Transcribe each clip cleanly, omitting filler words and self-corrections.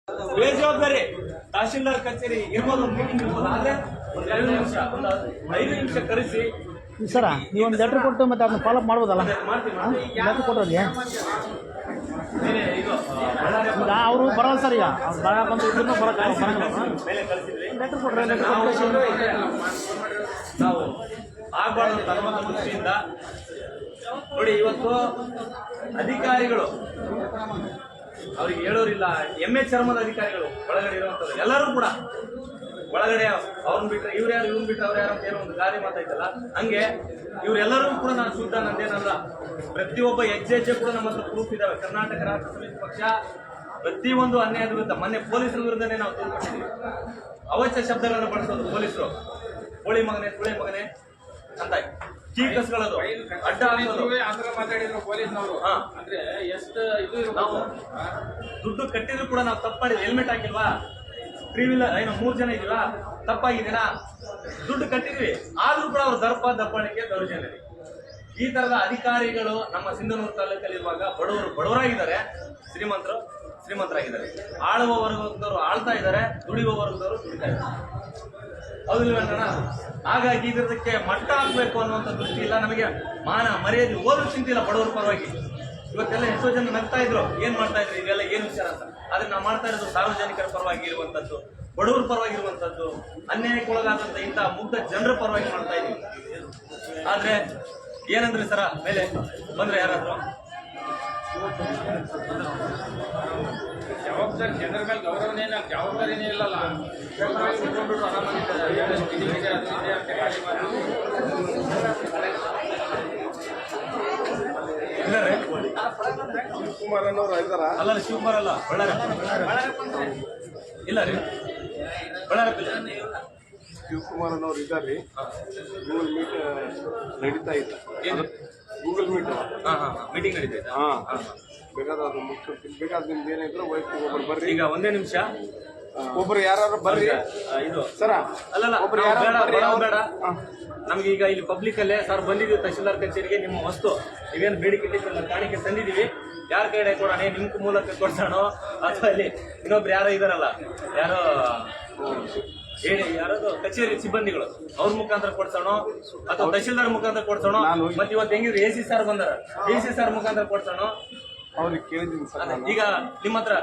ಬೇಜವಾಬ್ದಾರಿ ತಹಶೀಲ್ದಾರ್ ಕಚೇರಿ ಇರ್ಬೋದು, ಮೀಟಿಂಗ್ ಇರ್ಬೋದು, ಆದ್ರೆ ಒಂದು 2 ನಿಮಿಷ, ಒಂದು 5 ನಿಮಿಷ ಕರೆಸಿ ಸರ ನೀವೊಂದು ಲೆಟ್ರ್ ಕೊಟ್ಟು ಮತ್ತೆ ಅದನ್ನ ಫಾಲೋಅಪ್ ಮಾಡ್ಬೋದಲ್ಲ? ಲೆಟ್ರ್ ಕೊಟ್ಟೋಗಿ ಈಗ ಅವರು ಬರಲ್ಲ ಸರ್. ಈಗ ಅವ್ರು ಬರಕಂತ ಇದ್ರೂ ಲೆಟ್ರ್ ಕೊಟ್ಟರೆ ನಾವು ಆಗಬಾರ್ದು ಧರ್ಮದ ದೃಷ್ಟಿಯಿಂದ ನೋಡಿ. ಇವತ್ತು ಅಧಿಕಾರಿಗಳು ಅವ್ರಿಗೆ ಹೇಳೋರಿಲ್ಲ. ಎಮ್ಮೆ ಚರ್ಮದ ಅಧಿಕಾರಿಗಳು ಒಳಗಡೆ ಇರುವಂತದ್ದು ಎಲ್ಲರೂ ಕೂಡ ಒಳಗಡೆ ಅವ್ರನ್ನ ಬಿಟ್ರೆ ಇವ್ರು ಯಾರು, ಇವ್ರನ್ನ ಬಿಟ್ರೆ ಅವ್ರು ಯಾರು ಅಂತ ಏನೋ ಒಂದು ಗಾದೆ ಮಾತಾಯ್ತಲ್ಲ, ಹಂಗೆ ಇವರೆಲ್ಲರೂ ಕೂಡ ನಾನು ಶುದ್ಧ ನಂದೇನಲ್ಲ. ಪ್ರತಿಯೊಬ್ಬ ಹೆಜ್ಜೆ ಕೂಡ ನಮ್ಮ ಹತ್ರ ಪ್ರೂಫ್ ಇದಾವೆ. ಕರ್ನಾಟಕ ರಾಷ್ಟ್ರ ಸಮಿತಿ ಪಕ್ಷ ಪ್ರತಿಯೊಂದು ಅನ್ಯಾಯದ ವಿರುದ್ಧ, ಮೊನ್ನೆ ಪೊಲೀಸರ ವಿರುದ್ಧನೇ ನಾವು ದೂರು ಕೊಟ್ಟಿದ್ದೀವಿ. ಅವಾಚ್ಯ ಶಬ್ದಗಳನ್ನು ಬಳಸೋದು ಪೊಲೀಸರು, ಕೋಳಿ ಮಗನೇ ಸುಳಿ ಮಗನೇ ಅಂತ ಕೀಕಸ್ಗಳದು, ಅಡ್ಡ ಹಾಕೋದು. ನಾವು ದುಡ್ಡು ಕಟ್ಟಿದ್ರು ಕೂಡ ನಾವು ತಪ್ಪು ಮಾಡಿದ್ವಿ. ಹೆಲ್ಮೆಟ್ ಹಾಕಿಲ್ವಾ, 3 ವೀಲರ್ ಏನೋ 3 ಜನ ಇದೀವಾ, ತಪ್ಪಾಗಿದ್ದೀನಾ, ದುಡ್ಡು ಕಟ್ಟಿದ್ವಿ ಆದ್ರೂ ಕೂಡ ಅವ್ರು ದಬ್ಬಾಳಿಕೆ ದೌರ್ಜನ್ಯ. ಈ ತರದ ಅಧಿಕಾರಿಗಳು ನಮ್ಮ ಸಿಂಧನೂರು ತಾಲೂಕಲ್ಲಿರುವಾಗ ಬಡವರಾಗಿದ್ದಾರೆ, ಶ್ರೀಮಂತರಾಗಿದ್ದಾರೆ. ಆಳುವ ವರ್ಗದವರು ಆಳ್ತಾ ಇದ್ದಾರೆ, ದುಡಿಯುವ ವರ್ಗದವರು ದುಡಿತಾ ಇದ್ದಾರೆ. ಹೌದಿಲ್ವೇಣ್ಣ? ಹಾಗಾಗಿ ಇದಕ್ಕೆ ಮಟ್ಟ ಹಾಕ್ಬೇಕು ಅನ್ನುವಂಥ ದೃಷ್ಟಿ ಇಲ್ಲ ನಮಗೆ. ಮಾನ ಮರ್ಯಾದೆ ಓದಲು ಚಿಂತಿಲ್ಲ ಬಡವರ ಪರವಾಗಿ. ಇವತ್ತೆಲ್ಲ ಎಷ್ಟೋ ಜನ ನಗ್ತಾ ಇದ್ರು, ಏನ್ ಮಾಡ್ತಾ ಇದ್ರು, ಇದೆಲ್ಲ ಏನ್ ವಿಚಾರ ಅಂತ. ಆದ್ರೆ ನಾವು ಮಾಡ್ತಾ ಇರೋದು ಸಾರ್ವಜನಿಕರ ಪರವಾಗಿ ಇರುವಂತದ್ದು, ಬಡವರ ಪರವಾಗಿರುವಂತದ್ದು, ಅನ್ಯಾಯಕ್ಕೊಳಗಾದಂತ ಇಂಥ ಮುಗ್ಧ ಜನರ ಪರವಾಗಿ ಮಾಡ್ತಾ ಇದೀವಿ. ಆದ್ರೆ ಏನಂದ್ರೆ ಸರ ಮೇಲೆ ಬಂದ್ರೆ ಯಾರಾದ್ರು ಜವಾಬ್ದಾರಿ ಜನರ ಮೇಲೆ ಜವಾಬ್ದಾರಿನೇ ಇಲ್ಲಲ್ಲ. ಶಿವಕುಮಾರ್ ಅನ್ನೋರು ಇದ್ದಾರ? ಅಲ್ಲ, ಶಿವಕುಮಾರ್ ಅಲ್ಲ, ಬಳ್ಳಾರಿ ಇಲ್ಲ ರೀ, ಬಳ್ಳಾರಿ ಶಿವಕುಮಾರ್ ಅನ್ನೋರು ಇದ್ದಾರ್ರಿ. ಗೂಗಲ್ ಮೀಟ್ ನಡೀತಾ ಇದ್ದ, ಗೂಗಲ್ ಮೀಟ್ ಮೀಟಿಂಗ್ ನಡೀತಾ ಇದೆ. ಬೇಕಾದ್ರೆ ಅದು ಬೇಕಾದ್ರೆ ನಿಮ್ದು ಏನಿದ್ರು ವೈಯಕ್ತಿಕ ಒಬ್ಬರು ಬರ್ರಿ. ಈಗ ಒಂದೇ ನಿಮಿಷ, ಒಬ್ರು ಯಾರು ಬರ್ರಿ. ಇದು ಸರ ಅಲ್ಲಲ್ಲ, ಬೇಡ. ನಮ್ಗೆ ಈಗ ಇಲ್ಲಿ ಪಬ್ಲಿಕ್ ಅಲ್ಲೇ ಸರ್ ಬಂದಿದ್ದೀವಿ ತಹಶೀಲ್ದಾರ್ ಕಚೇರಿಗೆ. ನಿಮ್ಮ ವಸ್ತು ನೀವೇನು ಬೇಡಿಕೆ ಇಟ್ಟಿದ್ರಲ್ಲ, ಕಾಣಿಕೆ ತಂದಿದ್ದೀವಿ. ಯಾರ ಕಡೆ ಕೊಡೋಣ, ನಿಮ್ ಮೂಲಕ ಕೊಡ್ಸೋಣ ಅಥವಾ ಇಲ್ಲಿ ಇನ್ನೊಬ್ರು ಯಾರೋ ಇದಾರಲ್ಲ, ಯಾರೋ ಯಾರದು ಕಚೇರಿ ಸಿಬ್ಬಂದಿಗಳು, ಅವ್ರ ಮುಖಾಂತರ ಕೊಡ್ಸೋಣ ಅಥವಾ ತಹಶೀಲ್ದಾರ್ ಮುಖಾಂತರ ಕೊಡ್ಸೋಣ. ಮತ್ತೆ ಇವತ್ತು ಹೆಂಗಿದ್ರು AC ಸರ್ ಬಂದಾರ, AC ಸರ್ ಮುಖಾಂತರ ಕೊಡ್ಸೋಣ. ಅವ್ರಿಗೆ ಕೇಳಿದ್ದೀನಿ ಸರ್. ಈಗ ನಿಮ್ಮ ಹತ್ರ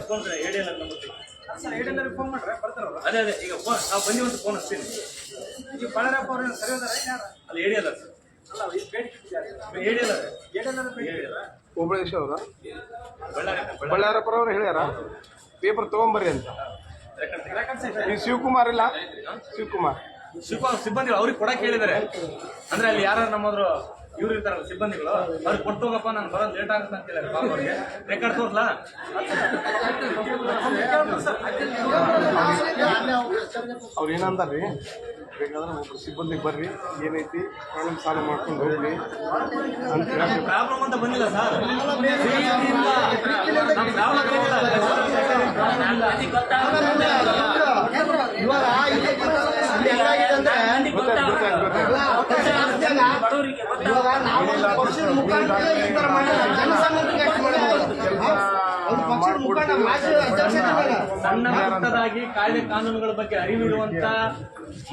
ಫೋನ್ ಹೇಳಿಲ್ಲ ಫೋನ್ ಮಾಡ್ರೆ ಬರ್ತಾರ. ಅದೇ ಈಗ ಫೋನ್ ನಾವು ಬಂದಿವಂತ ಫೋನ್ ಹಚ್ತೀನಿ. ಈಗ ಬಳ್ಳಾರಪ್ಪ ಅವ್ರ ಅಲ್ಲಿ ಹೇಳಿಲ್ಲ ಸರ್, ಹೇಳಿಲ್ಲ ಓಬಳೇಶ್ ಅವರ ಬಳ್ಳಾರಪ್ಪರವ್ರು ಹೇಳ್ಯಾರ ಪೇಪರ್ ತಗೊಂಬರ್ರಿ ಅಂತ. ಈ ಶಿವಕುಮಾರ್ ಇಲ್ಲ, ಶಿವಕುಮಾರ್ ಸಿಬ್ಬಂದಿಗಳು ಅವ್ರಿಗೆ ಕೊಡಕ್ಕೆ ಹೇಳಿದ್ದಾರೆ. ಅಂದ್ರೆ ಅಲ್ಲಿ ಯಾರು ನಮ್ಮದ್ರು ಇವ್ರು ಇರ್ತಾರಲ್ಲ ಸಿಬ್ಬಂದಿಗಳು, ಅವ್ರಿಗೆ ಕೊಟ್ಟು ಹೋಗಪ್ಪ, ನಾನು ಬರೋದು ಲೇಟ್ ಆಗುತ್ತೆ ಅಂತ ಹೇಳಿದ್ರೆ ಪಾಪ ಅವ್ರಿಗೆ ರೆಕಾರ್ಡ್ ತೋರ್ಲಾ? ಅವ್ರು ಏನಂದಾರ್ರಿ, ಬೇಕಾದ್ರೆ ಒಬ್ರು ಸಿಬ್ಬಂದಿಗೆ ಬರ್ರಿ, ಏನೈತಿ ಪ್ರಾಬ್ಲಮ್ ಸಾಲ್ವ್ ಮಾಡ್ಕೊಂಡು ಹೋಗ್ಲಿ ಅಂತ. ಪ್ರಾಬ್ಲಮ್ ಅಂತ ಬಂದಿಲ್ಲ ಸರ್, ಸಣ್ಣ ಪುಟ್ಟದಾಗಿ ಕಾಯ್ದೆ ಕಾನೂನುಗಳ ಬಗ್ಗೆ ಅರಿವಿರುವಂತ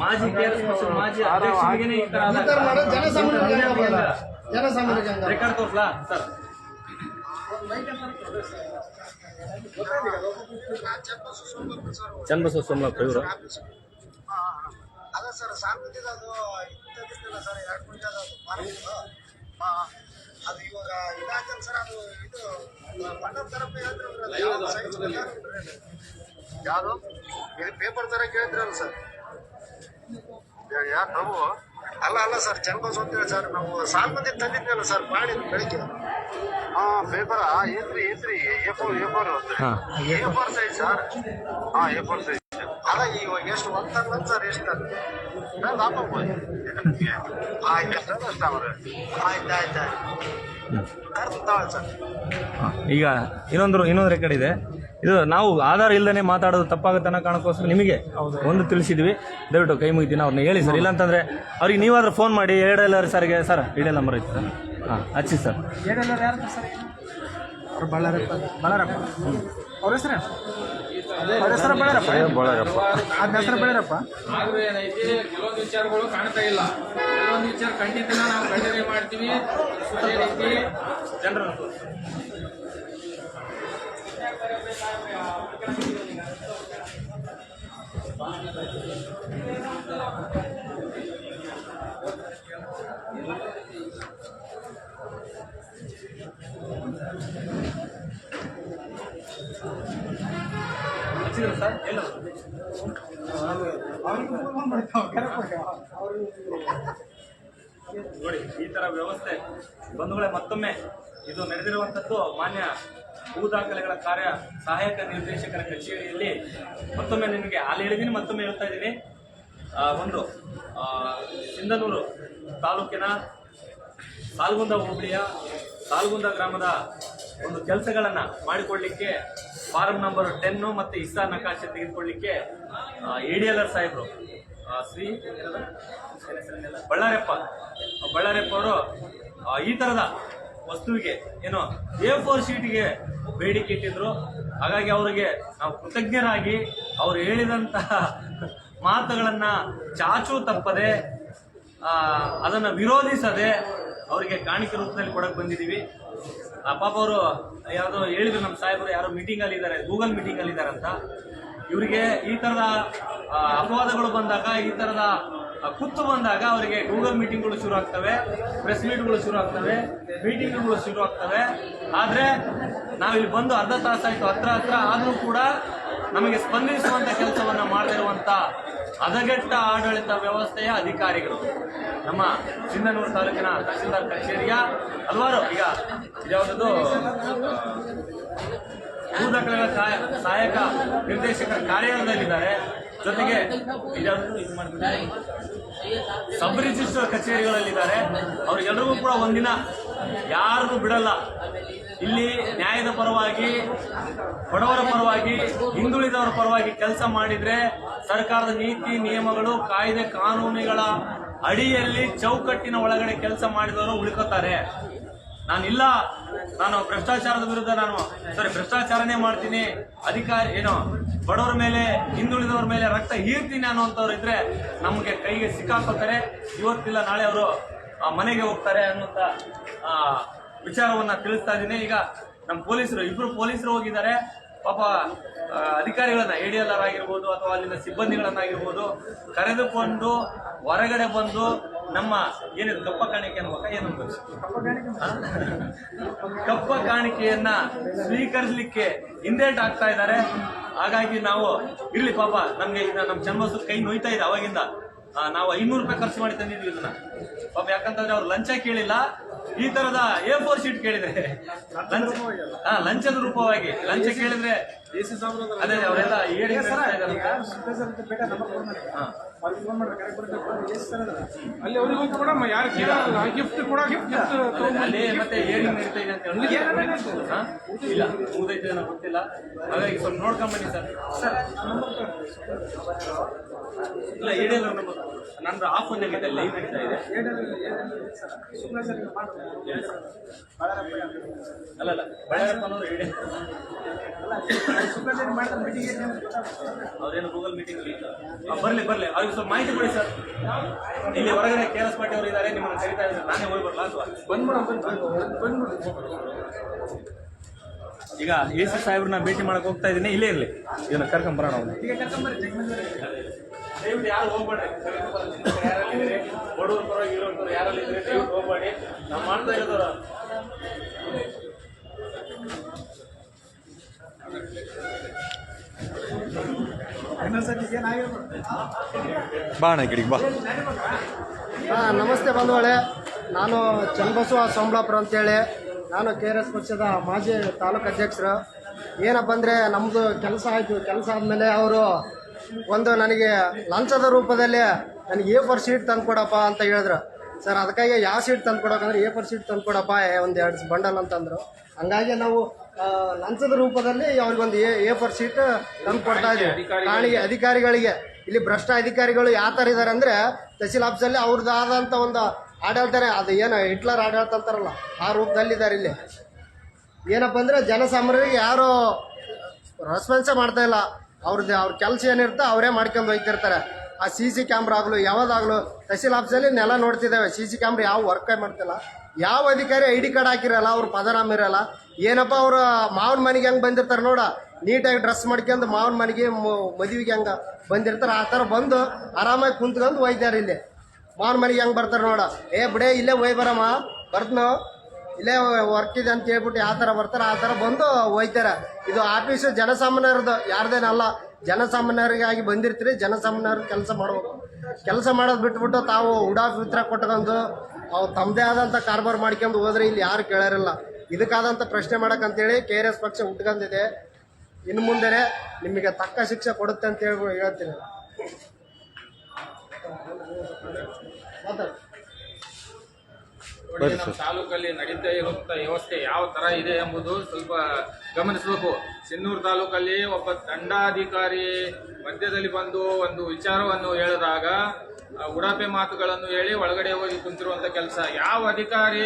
ಮಾಜಿ KRS ಮಾಜಿ ಅಧ್ಯಕ್ಷರಿಗೆ ಈ ತರ ರೆಕಾರ್ಡ್ ತೋರ್ಲಾ ಸರ್? ಚನ್ನಬಸವ ಸೋಮನಾಥ್ ಇವರು ಅದ ಸರ್ ಸಾಂಸ್ಕೃತಿಕ ಅದು ಸರ್ 2 ಕ್ವಿಂಟಲ್ ಅದು ಇವಾಗ ಇದಾಗ್ತದೆ ಸರ್. ಅದು ಇದು ಮಂಡಪ ತರಪೇ ಯಾವುದು ಪೇಪರ್ ತರ ಕೇಳಿದ್ರಲ್ಲ ಸರ್? ಯಾರು ಪ್ರಭು? ಅಲ್ಲ ಸರ್, ಚನ್ನಬಸವ ಅಂತೇಳಿ ಸರ್. ನಾವು ಸಾಂಸ್ಕೃತಿಕ ತಂದಿದ್ನಲ್ಲ ಸರ್ ಮಾಡಿ ಬೆಳಿಗ್ಗೆ. ಪೇಪರ್ ಏನ್ರಿ A4 size sir. A4 size ಅದ. ಇವಾಗ ಎಷ್ಟು ಒಂದ್ ಸರ್? ಎಷ್ಟು ಈಗ ಇನ್ನೊಂದು ರೆಕಾರ್ಡ್ ಇದೆ. ಇದು ನಾವು ಆಧಾರ ಇಲ್ಲದೇ ಮಾತಾಡೋದು ತಪ್ಪಾಗುತ್ತೆ ಅನ್ನೋ ಕಾರಣಕ್ಕೋಸ್ಕರ ನಿಮಗೆ ಒಂದು ತಿಳಿಸಿದ್ವಿ. ದಯವಿಟ್ಟು ಕೈ ಮುಗಿತೀನಿ ಅವ್ರನ್ನ ಹೇಳಿ ಸರ್. ಇಲ್ಲಾಂತಂದ್ರೆ ಅವ್ರಿಗೆ ನೀವಾದ್ರೂ ಫೋನ್ ಮಾಡಿ EDLR ಸರ್ಗೆ ಸರ್, ಇಡೀ ನಂಬರ್ ಐತೆ ಸರ್, ಹಚ್ಚಿ ಸರ್. ಬಳ್ಳಾರಪ್ಪ ಅವ್ರ ಹೆಸರು ಅವ್ರ ಹೆಸರು ಬೆಳೆಯರಪ್ಪ ಅದ್ನ ಹೆಸರು ಬೆಳೆಯರಪ್ಪ. ಆದ್ರೂ ಏನೈತಿ ಕೆಲವೊಂದು ವಿಚಾರಗಳು ಕಾಣ್ತಾ ಇಲ್ಲ. ಕೆಲವೊಂದು ವಿಚಾರ ಖಂಡಿತ ನಾವು ಖಂಡನೆ ಮಾಡ್ತೀವಿ. ಏನೈತಿ ಜನರನ್ನು ಸರ್ ಎಲ್ಲ ನೋಡಿ ಈ ತರ ವ್ಯವಸ್ಥೆ ಬಂಧುಗಳೇ, ಮತ್ತೊಮ್ಮೆ ಇದು ನಡೆದಿರುವಂತದ್ದು ಮಾನ್ಯ ಭೂ ದಾಖಲೆಗಳ ಕಾರ್ಯ ಸಹಾಯಕ ನಿರ್ದೇಶಕರ ಕಚೇರಿಯಲ್ಲಿ. ಮತ್ತೊಮ್ಮೆ ನಿಮಗೆ ಅಲ್ಲಿ ಹೇಳಿದ್ದೀನಿ, ಮತ್ತೊಮ್ಮೆ ಹೇಳ್ತಾ ಇದ್ದೀನಿ. ಒಂದು ಸಿಂಧನೂರು ತಾಲೂಕಿನ ಸಾಲ್ಗುಂದ ಹೋಬಳಿಯ ಸಾಲ್ಗುಂದ ಗ್ರಾಮದ ಒಂದು ಕೆಲಸಗಳನ್ನು ಮಾಡಿಕೊಳ್ಳಿಕ್ಕೆ ಫಾರಂ ನಂಬರ್ 10 ಮತ್ತು ಇಸ್ಸಾ ನಕಾಶೆ ತೆಗೆದುಕೊಳ್ಳಿಕ್ಕೆ ADLR ಸಾಹೇಬರು ಶ್ರೀ ಬಳ್ಳಾರಪ್ಪ ಅವರು ಈ ಥರದ ವಸ್ತುವಿಗೆ ಏನು A4 ಶೀಟ್ಗೆ ಬೇಡಿಕೆ ಇಟ್ಟಿದ್ರು. ಹಾಗಾಗಿ ಅವರಿಗೆ ನಾವು ಕೃತಜ್ಞರಾಗಿ ಅವರು ಹೇಳಿದಂತಹ ಮಾತುಗಳನ್ನು ಚಾಚೂ ತಪ್ಪದೆ ಅದನ್ನು ವಿರೋಧಿಸದೆ ಅವರಿಗೆ ಕಾಣಿಕೆ ರೂಪದಲ್ಲಿ ಕೊಡಕ್ಕೆ ಬಂದಿದ್ದೀವಿ. ಪಾಪ ಅವರು ಯಾವುದೋ ಹೇಳಿದ್ರು, ನಮ್ಮ ಸಾಹೇಬರು ಯಾರೋ ಮೀಟಿಂಗಲ್ಲಿ ಇದ್ದಾರೆ, ಗೂಗಲ್ ಮೀಟಿಂಗಲ್ಲಿ ಇದ್ದಾರೆ ಅಂತ. ಇವರಿಗೆ ಈ ಥರದ ಅಪವಾದಗಳು ಬಂದಾಗ, ಈ ಥರದ ಕುತ್ತು ಬಂದಾಗ ಅವರಿಗೆ ಗೂಗಲ್ ಮೀಟಿಂಗ್ಗಳು ಶುರು ಆಗ್ತವೆ, ಪ್ರೆಸ್ ಮೀಟ್ಗಳು ಶುರು ಆಗ್ತವೆ, ಮೀಟಿಂಗ್ಗಳು ಶುರು ಆಗ್ತವೆ. ಆದರೆ ನಾವಿಲ್ಲಿ ಬಂದು ಅರ್ಧ ತಾಸಾಯಿತು, ಹತ್ರ ಆದರೂ ಕೂಡ ನಮಗೆ ಸ್ಪಂದಿಸುವಂಥ ಕೆಲಸವನ್ನು ಮಾಡದಿರುವಂಥ ಹದಗೆಟ್ಟ ಆಡಳಿತ ವ್ಯವಸ್ಥೆಯ ಅಧಿಕಾರಿಗಳು ನಮ್ಮ ಸಿಂಧನೂರು ತಾಲೂಕಿನ ತಹಸೀಲ್ದಾರ್ ಕಚೇರಿಯ ಹಲವಾರು, ಈಗ ಯಾವುದದು ಭೂ ದಾಖಲೆಗಳ ಸಹಾಯಕ ನಿರ್ದೇಶಕರ ಕಾರ್ಯಾಲಯದಲ್ಲಿದ್ದಾರೆ. ಜೊತೆಗೆ ಸಬ್ ರಿಜಿಸ್ಟರ್ ಕಚೇರಿಗಳಲ್ಲಿದ್ದಾರೆ. ಅವ್ರಿಗೆಲ್ಲರಿಗೂ ಕೂಡ ಒಂದಿನ ಯಾರಿಗೂ ಬಿಡಲ್ಲ. ಇಲ್ಲಿ ನ್ಯಾಯದ ಪರವಾಗಿ, ಬಡವರ ಪರವಾಗಿ, ಹಿಂದುಳಿದವರ ಪರವಾಗಿ ಕೆಲಸ ಮಾಡಿದ್ರೆ ಸರ್ಕಾರದ ನೀತಿ ನಿಯಮಗಳು, ಕಾಯ್ದೆ ಕಾನೂನುಗಳ ಅಡಿಯಲ್ಲಿ ಚೌಕಟ್ಟಿನ ಒಳಗಡೆ ಕೆಲಸ ಮಾಡಿದವರು ಉಳ್ಕೋತಾರೆ. ನಾನು ಭ್ರಷ್ಟಾಚಾರದ ವಿರುದ್ಧ ಭ್ರಷ್ಟಾಚಾರನೇ ಮಾಡ್ತೀನಿ, ಅಧಿಕಾರಿ ಬಡವರ ಮೇಲೆ, ಹಿಂದುಳಿದವರ ಮೇಲೆ ರಕ್ತ ಹೀರ್ತೀನಿ ಅನ್ನುವಂಥವ್ರು ಇದ್ರೆ ನಮಗೆ ಕೈಗೆ ಸಿಕ್ಕಾಕೋತಾರೆ. ಇವತ್ತಿಲ್ಲ ನಾಳೆ ಅವರು ಮನೆಗೆ ಹೋಗ್ತಾರೆ ಅನ್ನುವಂಥ ವಿಚಾರವನ್ನ ತಿಳಿಸ್ತಾ ಇದ್ದೀನಿ. ಈಗ ನಮ್ಮ ಇಬ್ರು ಪೊಲೀಸರು ಹೋಗಿದ್ದಾರೆ. ಪಾಪ ಅಧಿಕಾರಿಗಳನ್ನ, ADLR ಆಗಿರ್ಬೋದು ಅಥವಾ ಅಲ್ಲಿನ ಸಿಬ್ಬಂದಿಗಳನ್ನಾಗಿರ್ಬೋದು ಕರೆದುಕೊಂಡು ಹೊರಗಡೆ ಬಂದು ನಮ್ಮ ಏನಿದೆ ಕಪ್ಪ ಕಾಣಿಕೆ ಅನ್ಬೇಕಾ ಏನು ಕಪ್ಪ ಕಾಣಿಕೆಯನ್ನ ಸ್ವೀಕರಿಸಲಿಕ್ಕೆ ಹಿಂದೇಟ್ ಆಗ್ತಾ ಇದ್ದಾರೆ. ಹಾಗಾಗಿ ನಾವು ಇರ್ಲಿ ಪಾಪ, ನಮ್ಗೆ ಈಗ ನಮ್ಮ ಚನ್ನಬಸವ ಕೈ ನೋಯ್ತಾ ಇದೆ ಅವಾಗಿಂದ. ನಾವು 500 ರೂಪಾಯಿ ಖರ್ಚು ಮಾಡಿ ತಂದಿದ್ವಿ ಇದನ್ನ. ಪಾಪ ಯಾಕಂತಂದ್ರೆ ಅವ್ರು ಲಂಚ ಕೇಳಿಲ್ಲ, ಈ ತರದ A4 ಶೀಟ್ ಕೇಳಿದ್ರೆ ಲಂಚದ ರೂಪವಾಗಿ ಲಂಚ ಕೇಳಿದ್ರೆ ಅದೇ ಅವರೆಲ್ಲ ಅಲ್ಲಿ ಅವರಿಗೂ ಕೂಡ ಯಾರು ಕೇಳಲ್ಲ, ಗಿಫ್ಟ್ ಕೂಡ ಅಲ್ಲೇ ಮತ್ತೆ ಏರಿಂಗ್ ನಡೀತಾ ಇದೆ ಅಂತ ಹೇಳಿ ಇಲ್ಲ ಮುಗ್ದೈತೆ ಏನೋ ಗೊತ್ತಿಲ್ಲ. ಹಾಗಾಗಿ ಸ್ವಲ್ಪ ನೋಡ್ಕೊಂಬನ್ನಿ ಸರ್. ಇಲ್ಲ ADLR ನಂಬರ್ ನಂದು ಆಫ್ ಆಗಿದೆ, ಲೈವ್ ನಡೀತಾ ಇದೆ. ಅಲ್ಲ ಬಳ್ಳಾರಪ್ಪನವರು ಅವ್ರೇನು ಗೂಗಲ್ ಮೀಟಿಂಗ್ ಬರ್ಲಿ ಅವ್ರಿಗೆ ಸ್ವಲ್ಪ ಮಾಹಿತಿ ಕೊಡಿ ಸರ್. ಇಲ್ಲಿ ಹೊರಗಡೆ KRS ಪಾಟೀಲ್ ಅವರು ಇದ್ದಾರೆ, ನಿಮ್ಮನ್ನು ಕರೀತಾ ಇದ್ದಾರೆ, ನಾನೇ ಹೋಗಿ ಬರಲ್ಲ ಅಥವಾ ಈಗ AC ಸಾಹೇಬ್ರನ್ನ ಭೇಟಿ ಮಾಡಕ್ ಹೋಗ್ತಾ ಇದ್ದೀನಿ. ಇಲ್ಲೇ ಇರಲಿ, ಇದನ್ನ ಕರ್ಕೊಂಬರೋಣ. ದಯವಿಟ್ಟು ಯಾರು ಹೋಗ್ಬೇಡ್ರಿ, ಬಡವ್ರ ಪರವಾಗಿ ಇರೋರು ಯಾರಲ್ಲಿ ಇದ್ರೆ ದಯವಿಟ್ಟು ಹೋಗ್ಬೇಡಿ. ನಾವು ಮಾಡ್ತಾ ಇರೋದವ್ರ ಬಾಣ ಗಿಡಿಗೆ ಬಾ. ನಮಸ್ತೆ ಬಂಧುಗಳೇ, ನಾನು ಚನ್ನಬಸವ ಸೋಮಲಾಪುರ ಅಂತೇಳಿ, ನಾನು KRS ಪಕ್ಷದ ಮಾಜಿ ತಾಲೂಕು ಅಧ್ಯಕ್ಷರು. ಏನಪ್ಪ ಅಂದರೆ ನಮ್ಮದು ಕೆಲಸ ಆಯಿತು. ಕೆಲಸ ಆದಮೇಲೆ ಅವರು ಒಂದು ನನಗೆ ಲಂಚದ ರೂಪದಲ್ಲಿ ನನಗೆ A4 ಶೀಟ್ ತಂದುಕೊಡಪ್ಪ ಅಂತ ಹೇಳಿದ್ರು. ಸರ್ ಅದಕ್ಕಾಗಿ ಯಾವ ಶೀಟ್ ತಂದುಕೊಡೋಕಂದ್ರೆ A4 ಶೀಟ್ ತಂದುಕೊಡಪ್ಪ, ಒಂದು 2 ಬಂಡಲ್ ಅಂತಂದರು. ಹಂಗಾಗಿ ನಾವು ಲಂಚದ ರೂಪದಲ್ಲಿ ಅವ್ರಿಗೊಂದು A4 ಶೀಟ್ ತಂದು ಕೊಡ್ತಾ ಇದ್ದೀವಿ ಅಧಿಕಾರಿಗಳಿಗೆ. ಇಲ್ಲಿ ಭ್ರಷ್ಟ ಅಧಿಕಾರಿಗಳು ಯಾವ ಥರ ಇದ್ದಾರೆ ಅಂದರೆ, ತಹಸೀಲ್ ಆಫೀಸಲ್ಲಿ ಅವ್ರದ್ದು ಆದಂಥ ಒಂದು ಆಡಳಿತ, ಅದು ಏನು ಹಿಟ್ಲರ್ ಆಡಳಿತ ಅಂತಾರಲ್ಲ, ಆ ರೂಪದಲ್ಲಿದ್ದಾರೆ. ಇಲ್ಲಿ ಏನಪ್ಪ ಅಂದರೆ ಜನಸಾಮಾನ್ಯರಿಗೆ ಯಾರು ರೆಸ್ಪಾನ್ಸೇ ಮಾಡ್ತಾ ಇಲ್ಲ. ಅವ್ರ ಕೆಲಸ ಏನಿರುತ್ತೆ ಅವರೇ ಮಾಡ್ಕೊಂಡು ಹೋಗ್ತಿರ್ತಾರೆ. ಆ CC ಕ್ಯಾಮ್ರಾ ಆಗಲು ಯಾವುದಾಗಲು ತಹಸೀಲ್ ಆಫೀಸಲ್ಲಿ ನೆಲ ನೋಡ್ತಿದ್ದೇವೆ. CC ಕ್ಯಾಮ್ರಾ ಯಾವ ವರ್ಕೇ ಮಾಡ್ತಿಲ್ಲ. ಯಾವ ಅಧಿಕಾರಿ ID ಕಾರ್ಡ್ ಹಾಕಿರಲ್ಲ, ಅವ್ರ ಪದನಾಮ ಇರಲ್ಲ. ಏನಪ್ಪ ಅವ್ರ ಮಾವನ ಮನೆಗೆ ಹೆಂಗೆ ಬಂದಿರ್ತಾರೆ ನೋಡ, ನೀಟಾಗಿ ಡ್ರೆಸ್ ಮಾಡ್ಕೊಂಡು ಮಾವನ ಮನೆಗೆ ಮದುವೆಗೆ ಹೆಂಗೆ ಬಂದಿರ್ತಾರೆ ಆ ಥರ ಬಂದು ಆರಾಮಾಗಿ ಕುಂತ್ಕೊಂಡು ಹೋಯ್ತಾರೆ. ಇಲ್ಲಿ ಮಾವನ ಮನೆಗೆ ಹೆಂಗೆ ಬರ್ತಾರೆ ನೋಡ, ಬಿಡೇ ಇಲ್ಲೇ ಹೋಯ್ ಬರಮ್ಮ ಬರ್ತನೋ ಇಲ್ಲೇ ವರ್ಕ್ ಇದೆ ಅಂತ ಹೇಳ್ಬಿಟ್ಟು ಯಾವ ಥರ ಬರ್ತಾರೆ ಆ ಥರ ಬಂದು ಹೋಯ್ತಾರೆ. ಇದು ಆಫೀಸು ಜನಸಾಮಾನ್ಯರದ್ದು, ಯಾರ್ದೇನಲ್ಲ. ಜನಸಾಮಾನ್ಯರಿಗಾಗಿ ಬಂದಿರ್ತೀರಿ, ಜನಸಾಮಾನ್ಯರು ಕೆಲಸ ಮಾಡ್ಬೇಕು. ಕೆಲಸ ಮಾಡೋದು ಬಿಟ್ಬಿಟ್ಟು ತಾವು ಉಡಾಫ್ ವಿತ್ರ ಕೊಟ್ಕೊಂಡು ಅವ್ರು ತಮ್ಮದೇ ಆದಂಥ ಕಾರ್ಬಾರ್ ಮಾಡ್ಕೊಂಡು ಹೋದ್ರೆ ಇಲ್ಲಿ ಯಾರು ಕೇಳೋರಿಲ್ಲ. ಇದಕ್ಕಾದಂಥ ಪ್ರಶ್ನೆ ಮಾಡಕ್ಕಂತೇಳಿ KRS ಪಕ್ಷ ಉಟ್ಕೊಂಡಿದೆ. ಇನ್ನು ಮುಂದೆ ನಿಮಗೆ ತಕ್ಕ ಶಿಕ್ಷೆ ಕೊಡುತ್ತೆ ಅಂತ ಹೇಳ್ತೀನಿ. ನೋಡಿ, ನಮ್ಮ ತಾಲೂಕಲ್ಲಿ ನಡೀತಾ ಇರುವಂತ ವ್ಯವಸ್ಥೆ ಯಾವ ತರ ಇದೆ ಎಂಬುದು ಸ್ವಲ್ಪ ಗಮನಿಸಬೇಕು. ಸಿನ್ನೂರು ತಾಲೂಕಲ್ಲಿ ಒಬ್ಬ ದಂಡಾಧಿಕಾರಿ ಮಧ್ಯದಲ್ಲಿ ಬಂದು ಒಂದು ವಿಚಾರವನ್ನು ಹೇಳಿದಾಗ ಉಡಾಪೆ ಮಾತುಗಳನ್ನು ಹೇಳಿ ಒಳಗಡೆ ಹೋಗಿ ಕುಂತಿರುವಂತ ಕೆಲಸ. ಯಾವ ಅಧಿಕಾರಿ